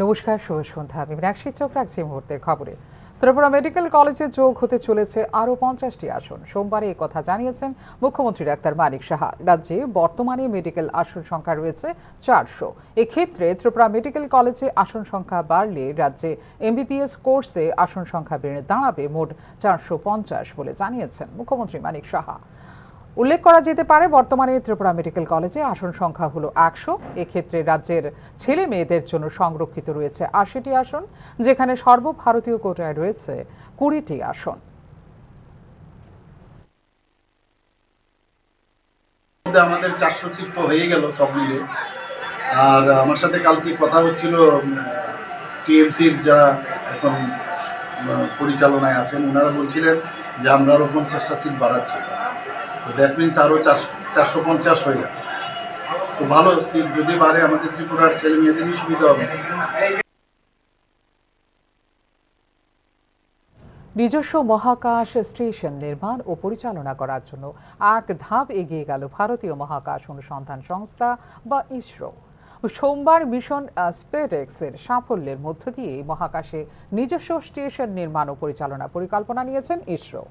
নমস্কার, শুভ সন্ধ্যা। আমি মীনাক্ষী চোখ রাখছি মুহূর্তের খবরে। ত্রিপুরা মেডিকেল কলেজে যোগ হতে চলেছে আরও 50টি আসন। সোমবারে এই কথা জানিয়েছেন মুখ্যমন্ত্রী ডাক্তার মানিক সাহা। রাজ্যে বর্তমানে মেডিকেল আসন সংখ্যা রয়েছে 400। এক্ষেত্রে ত্রিপুরা মেডিকেল কলেজে আসন সংখ্যা বাড়লে রাজ্যে এমবিবিএস কোর্সে আসন সংখ্যা বেড়ে দাঁড়াবে মোট 450 বলে জানিয়েছেন মুখ্যমন্ত্রী মানিক সাহা। উল্লেখ করা যেতে পারে, বর্তমানে ত্রিপুরা মেডিকেল কলেজে আসন সংখ্যা হলো 100। এক্ষেত্রে রাজ্যের ছেলে মেয়েদের জন্য সংরক্ষিত রয়েছে 80টি আসন, যেখানে সর্বভারতীয় কোটায় রয়েছে 20টি আসন। আমাদের 400 সিট তো হয়ে গেল সব মিলে। আর আমার সাথে কালকে কথা হচ্ছিল টিএমসির যারা এখন পরিচালনায় আছেন, ওনারা বলছিলেন যে আমরা আরও 50টা সিট বাড়াচ্ছি। তো দ্যাট মিনস আরও 450 হয়ে যাবে। তো ভালো, সিট যদি বাড়ে আমাদের ত্রিপুরার ছেলে মেয়েদেরই সুবিধা হবে। নিজস্ব মহাকাশ স্টেশন নির্মাণ ও পরিচালনা করার জন্য এক ধাপ এগিয়ে গেল ভারতীয় মহাকাশ অনুসন্ধান সংস্থা বা ইসরো। সোমবার মিশন স্পেসএক্সের সাফল্যের মধ্য দিয়ে মহাকাশে নিজস্ব স্টেশন নির্মাণ ও পরিচালনা পরিকল্পনা নিয়েছেন ইসরো।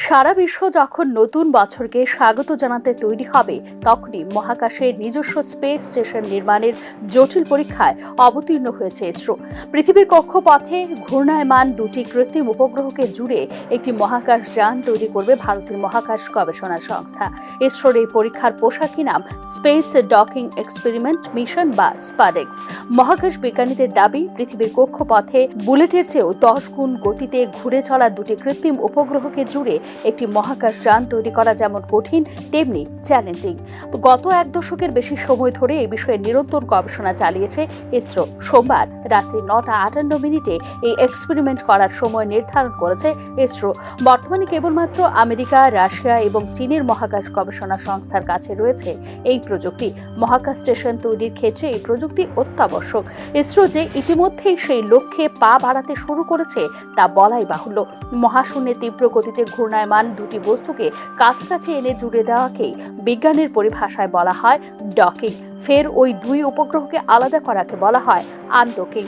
সারা বিশ্ব যখন নতুন বছরকে স্বাগত জানাতে তৈরি হবে, তখনই মহাকাশে নিজস্ব স্পেস স্টেশন নির্মাণের জটিল পরীক্ষায় অবতীর্ণ হয়েছে ইসরো। পৃথিবীর কক্ষপথে ঘূর্ণায়মান দুটি কৃত্রিম উপগ্রহকে জুড়ে একটি মহাকাশ যান তৈরি করবে ভারতের মহাকাশ গবেষণা সংস্থা। ইসরোর এই পরীক্ষার পোশাকি নাম স্পেস ডকিং এক্সপেরিমেন্ট মিশন বা স্পাডেক্স। মহাকাশ বিজ্ঞানীদের দাবি, পৃথিবীর কক্ষপথে বুলেটের চেয়েও 10 গুণ গতিতে ঘুরে চলা দুটি কৃত্রিম উপগ্রহকে জুড়ে একটি মহাকাশ যান তৈরি করা যেমন কঠিন, তেমনি চ্যালেঞ্জিং। গত 1 দশকের বেশি সময় ধরে এই বিষয়ে নিরন্তর গবেষণা চালিয়েছে ইসরো। সোমবার রাত্রি 9:58 এই এক্সপেরিমেন্ট করার সময় নির্ধারণ করেছে ইসরো। বর্তমানে কেবলমাত্র আমেরিকা, রাশিয়া এবং চীনের মহাকাশ গবেষণা সংস্থার কাছে রয়েছে এই প্রযুক্তি। মহাকাশ স্টেশন তৈরির ক্ষেত্রে এই প্রযুক্তি অত্যাবশ্যক। ইসরো যে ইতিমধ্যেই সেই লক্ষ্যে পা বাড়াতে শুরু করেছে তা বলাই বাহুল্য। মহাশূন্যে তীব্র গতিতে ঘূর্ণায়মান দুটি বস্তুকে কাছাকাছি এনে জুড়ে দেওয়াকেই বিজ্ঞানের পরিভাষায় বলা হয় ডকিং। ফের ওই দুই উপগ্রহকে আলাদা করাকে বলা হয় আনডকিং।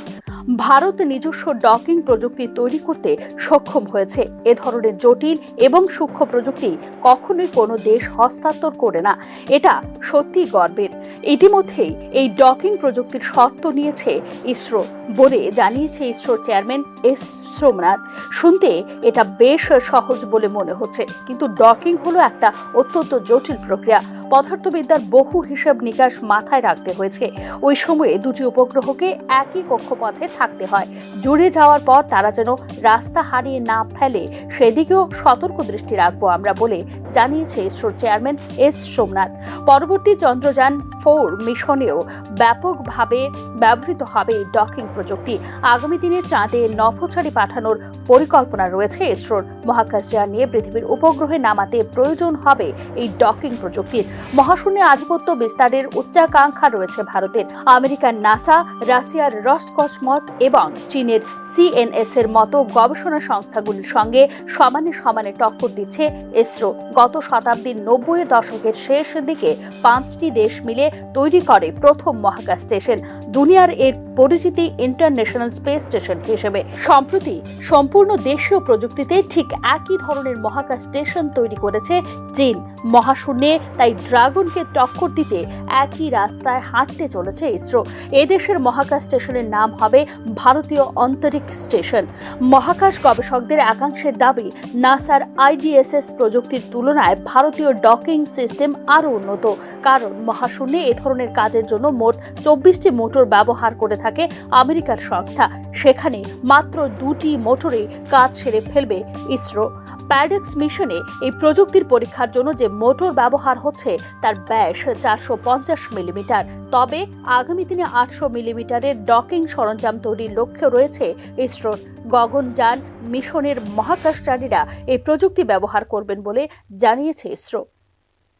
ভারত নিজস্ব ডকিং প্রযুক্তি তৈরি করতে সক্ষম হয়েছে। এ ধরনের জটিল এবং সূক্ষ্ম প্রযুক্তি কখনোই কোনো দেশ হস্তান্তর করে না। এটা সত্যি গর্বের। ইতিমধ্যেই এই ডকিং প্রযুক্তির শর্ত নিয়েছে ইসরো বলে জানিয়েছে ইসরোর চেয়ারম্যান এস সোমনাথ। শুনতে এটা বেশ সহজ বলে মনে হচ্ছে, কিন্তু ডকিং হলো একটা অত্যন্ত জটিল প্রক্রিয়া। পদার্থবিদ্যার বহু হিসাব নিকাশ মাথায় রাখতে হয়েছে। ওই সময়ে দুটি উপগ্রহকে একই কক্ষপথে থাকতে হয়। জুড়ে যাওয়ার পর তারা যেন রাস্তা হারিয়ে না ফেলে, সেদিকেও সতর্ক দৃষ্টি রাখবো আমরা বলে জানিয়েছে ইসরোর চেয়ারম্যান এস সোমনাথ। পরবর্তী চন্দ্রযান 4 মিশনেও ব্যাপকভাবে ব্যবহৃত হবে এই ডকিং প্রযুক্তি। আগামী দিনে চাঁদে নভোচারী পাঠানোর পরিকল্পনা রয়েছে ইসরোর। মহাকাশযান নিয়ে পৃথিবীর উপগ্রহে নামাতে প্রয়োজন হবে এই ডকিং প্রযুক্তির। মহাশূন্যে আধিপত্য বিস্তারের উচ্চাকাঙ্ক্ষা রয়েছে ভারতের। আমেরিকার নাসা, রাশিয়ার রসকসমস এবং চীনের সিএনএস এর মতো গবেষণা সংস্থাগুলির সঙ্গে সমানে সমানে টক্কর দিচ্ছে ইসরো। গত শতাব্দীর 90-এর দশকের শেষ দিকে 5টি দেশ মিলে তৈরি করে প্রথম মহাকাশ স্টেশন। দুনিয়ার এর পরিচিতি ইন্টারন্যাশনাল স্পেস স্টেশন হিসেবে। সম্প্রতি সম্পূর্ণ দেশীয় প্রযুক্তিতে ঠিক একই ধরনের মহাকাশ স্টেশন তৈরি করেছে চীন। মহাশূন্যে তাই ড্রাগনকে টক্কর দিতে একই রাস্তায় হাঁটতে চলেছে ইসরো। এদেশের মহাকাশ স্টেশনের নাম হবে ভারতীয় অন্তরিক্ষ স্টেশন। মহাকাশ গবেষকদের একাংশের দাবি, নাসার আইডিএসএস প্রযুক্তির তুলনায় ভারতীয় ডকিং সিস্টেম আরও উন্নত। কারণ মহাশূন্যে এ ধরনের কাজের জন্য মোট 24টি মোটর ব্যবহার করে থাকে আমেরিকার সংস্থা। সেখানে মাত্র 2টি মোটরে কাজ সেরে ফেলবে ইসরো। প্যাডেক্স মিশনে এই প্রযুক্তির পরীক্ষার জন্য যে মোটর ব্যবহার হচ্ছে তার ব্যাস 450 মিলিমিটার। তবে আগামী দিনে 800 মিলিমিটারের ডকিং সরঞ্জাম তৈরির লক্ষ্য রয়েছে ইসরোর। গগনযান মিশনের মহাকাশচারীরা এই প্রযুক্তি ব্যবহার করবেন বলে জানিয়েছে ISRO.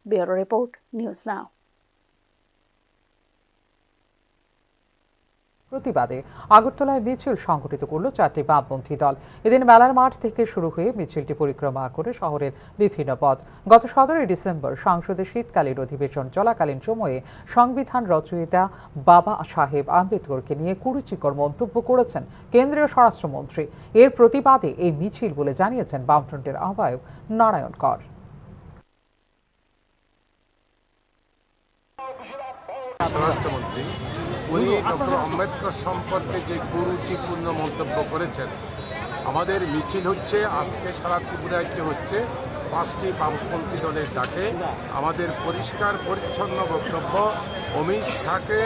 Bureau report, news now. প্রতিবাদে আগরতলায় মিছিল সংগঠিত করল 4টি বামপন্থী দল। এদিন মেলার মাঠ থেকে শুরু হয়ে মিছিলটি পরিক্রমা করে শহরের বিভিন্ন পথ। গত 17 ডিসেম্বর সংসদে শীতকালীন অধিবেশন চলাকালীন সময়ে সংবিধান রচয়িতা বাবা সাহেব আম্বেদকরকে নিয়ে কুরুচিকর মন্তব্য করেছেন কেন্দ্রীয় স্বরাষ্ট্রমন্ত্রী। এর প্রতিবাদে এই মিছিল বলে জানিয়েছেন বামফ্রন্টের আহ্বায়ক নারায়ণ কর। স্বরাষ্ট্রমন্ত্রী উনি ডক্টর আম্বেদকর সম্পর্কে যে কুরুচিপূর্ণ মন্তব্য করেছেন, আমাদের মিছিল হচ্ছে আজকে সারা ত্রিপুরা রাজ্যে হচ্ছে 5টি বামপন্থী দলের ডাকে। আমাদের পরিষ্কার পরিচ্ছন্ন বক্তব্য, অমিত শাহকে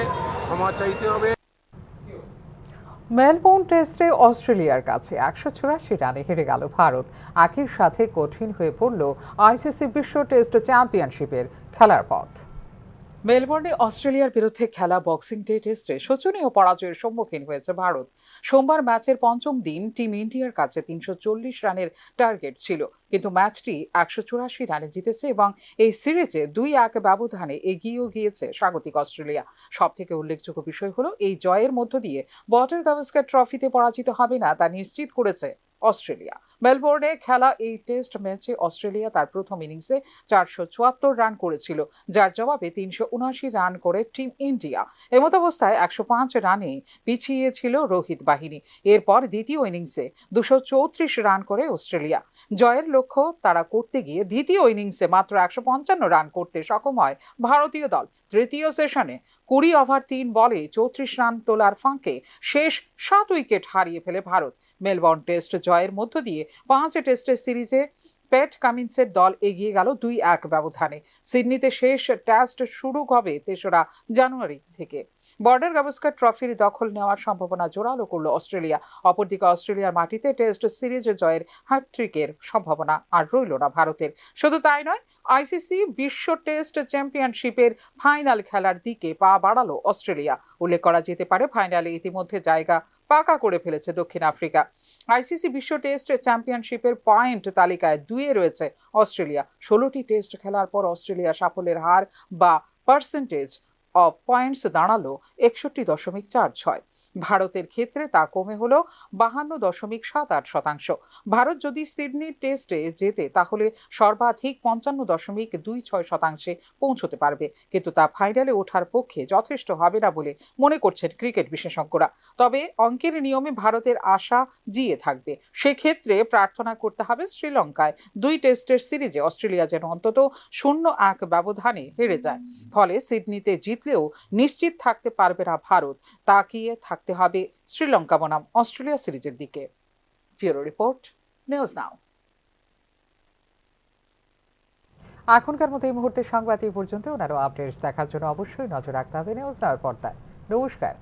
ক্ষমা চাইতে হবে। মেলবোর্ন টেস্টে অস্ট্রেলিয়ার কাছে 184 রানে হেরে গেল ভারত। একই সাথে কঠিন হয়ে পড়ল আইসিসি বিশ্ব টেস্ট চ্যাম্পিয়নশিপের খেলার পথ। মেলবোর্নে অস্ট্রেলিয়ার বিরুদ্ধে খেলা বক্সিং ডে টেস্টে শোচনীয় পরাজয়ের সম্মুখীন হয়েছে ভারত। সোমবার ম্যাচের পঞ্চম দিন টিম ইন্ডিয়ার কাছে 340 রানের টার্গেট ছিল, কিন্তু ম্যাচটি 184 রানে জিতেছে এবং এই সিরিজে 2-1 ব্যবধানে এগিয়েও গিয়েছে স্বাগতিক অস্ট্রেলিয়া। সবথেকে উল্লেখযোগ্য বিষয় হলো এই জয়ের মধ্য দিয়ে বর্ডার গাভাস্কার ট্রফিতে পরাজিত হবে না তা নিশ্চিত করেছে অস্ট্রেলিয়া। মেলবোর্নে খেলা এই টেস্ট ম্যাচে অস্ট্রেলিয়া তার প্রথম ইনিংসে 474 রান করেছিল, যার জবাবে 379 রান করে টিম ইন্ডিয়া। এমতাবস্থায় 105 রানে পিছিয়ে ছিল রোহিত বাহিনী। এরপর দ্বিতীয় ইনিংসে 234 রান করে অস্ট্রেলিয়া। জয়ের লক্ষ্য তারা করতে গিয়ে দ্বিতীয় ইনিংসে মাত্র 155 রান করতে সক্ষম হয় ভারতীয় দল। তৃতীয় সেশনে 20 ওভার 3 বলে 34 রান তোলার ফাঁকে শেষ 7 উইকেট হারিয়ে ফেলে ভারত। মেলবোর্ন টেস্ট জয়ের মধ্য দিয়ে 5 টেস্টের সিরিজে প্যাট কামিন্সের দল এগিয়ে গেল 2-1 ব্যবধানে। সিডনিতে শেষ টেস্ট শুরু হবে 3রা জানুয়ারি থেকে। বর্ডার গাভাস্কার ট্রফির দখল নেওয়ার সম্ভাবনা জোরালো করল অস্ট্রেলিয়া। অপরদিকে অস্ট্রেলিয়ার মাটিতে টেস্ট সিরিজে জয়ের হ্যাটট্রিকের সম্ভাবনা আর রইল না ভারতের। শুধু তাই নয়, আইসিসি বিশ্ব টেস্ট চ্যাম্পিয়নশিপের ফাইনাল খেলার দিকে পা বাড়ালো অস্ট্রেলিয়া। উল্লেখ করা যেতে পারে, ফাইনালে ইতিমধ্যে জায়গা পাকা করে ফেলেছে দক্ষিণ আফ্রিকা। আইসিসি বিশ্ব টেস্ট চ্যাম্পিয়নশিপের পয়েন্ট তালিকায় 2-এ রয়েছে অস্ট্রেলিয়া। 16টি টেস্ট খেলার পর অস্ট্রেলিয়া সাফল্যের হার বা পার্সেন্টেজ অফ পয়েন্টস দাঁড়ালো 61.46। ভারতের ক্ষেত্রে তা কমে হলো 52.78%। ভারত যদি সিডনি টেস্টে জেতে তাহলে সর্বাধিক 55.26% পৌঁছতে পারবে, কিন্তু তা ফাইনালে ওঠার পক্ষে যথেষ্ট হবে না বলে মনে করছেন ক্রিকেট বিশেষজ্ঞরা। তবে অঙ্কের নিয়মে ভারতের আশা জিয়ে থাকবে। সেক্ষেত্রে প্রার্থনা করতে হবে শ্রীলঙ্কায় 2 টেস্টের সিরিজে অস্ট্রেলিয়া যেন অন্তত 0-1 ব্যবধানে হেরে যায়। ফলে সিডনিতে জিতলেও নিশ্চিত থাকতে পারবে না ভারত। তাকিয়ে থাকতে হবে শ্রীলঙ্কা বনাম অস্ট্রেলিয়া সিরিজের দিকে। ফিউরো রিপোর্ট, নিউজ নাও। এখনকার মতো এই মুহূর্তে সংবাদ এই পর্যন্ত। ওনারও আপডেটস দেখার জন্য অবশ্যই নজর রাখতে হবে নিউজ নাওর পর্দায়। নমস্কার।